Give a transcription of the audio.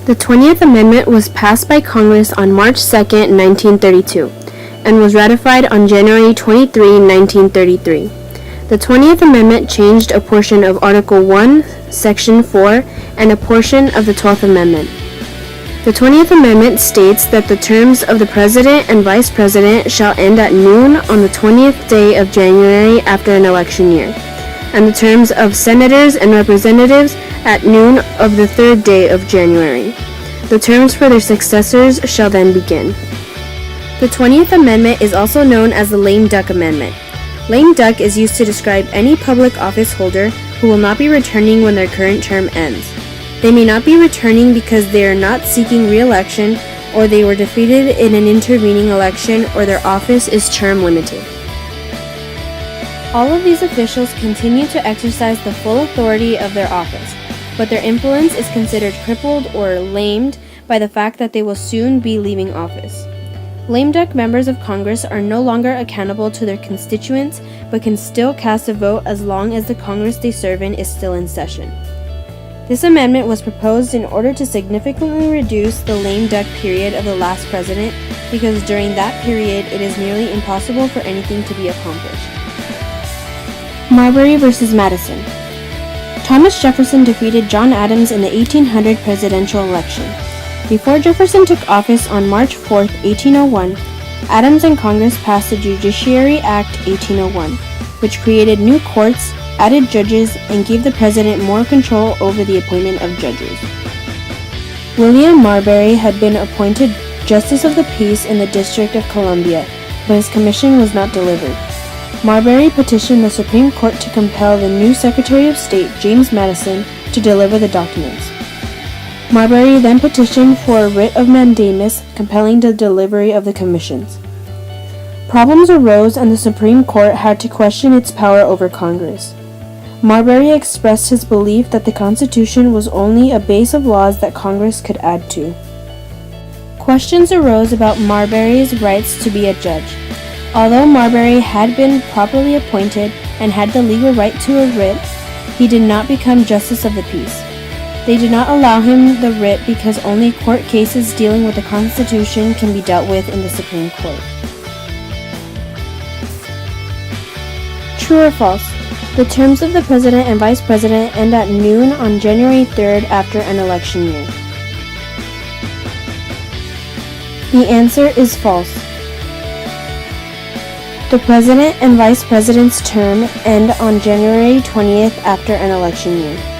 The 20th Amendment was passed by Congress on March 2, 1932, and was ratified on January 23, 1933. The 20th Amendment changed a portion of Article 1, Section 4, and a portion of the 12th Amendment. The 20th Amendment states that the terms of the President and Vice President shall end at noon on the 20th day of January after an election year, and the terms of Senators and Representatives at noon of the 3rd day of January. The terms for their successors shall then begin. The 20th Amendment is also known as the Lame Duck Amendment. Lame duck is used to describe any public office holder who will not be returning when their current term ends. They may not be returning because they are not seeking re-election, or they were defeated in an intervening election, or their office is term limited. All of these officials continue to exercise the full authority of their office, but their influence is considered crippled or lamed by the fact that they will soon be leaving office. Lame duck members of Congress are no longer accountable to their constituents, but can still cast a vote as long as the Congress they serve in is still in session. This amendment was proposed in order to significantly reduce the lame duck period of the last president, because during that period it is nearly impossible for anything to be accomplished. Marbury versus Madison. Thomas Jefferson defeated John Adams in the 1800 presidential election. Before Jefferson took office on March 4, 1801, Adams and Congress passed the Judiciary Act 1801, which created new courts, added judges, and gave the president more control over the appointment of judges. William Marbury had been appointed Justice of the Peace in the District of Columbia, but his commission was not delivered. Marbury petitioned the Supreme Court to compel the new Secretary of State, James Madison, to deliver the documents. Marbury then petitioned for a writ of mandamus compelling the delivery of the commissions. Problems arose and the Supreme Court had to question its power over Congress. Marbury expressed his belief that the Constitution was only a base of laws that Congress could add to. Questions arose about Marbury's rights to be a judge. Although Marbury had been properly appointed and had the legal right to a writ, he did not become Justice of the Peace. They did not allow him the writ because only court cases dealing with the Constitution can be dealt with in the Supreme Court. True or false? The terms of the President and Vice President end at noon on January 3rd after an election year. The answer is false. The President and Vice President's term end on January 20th after an election year.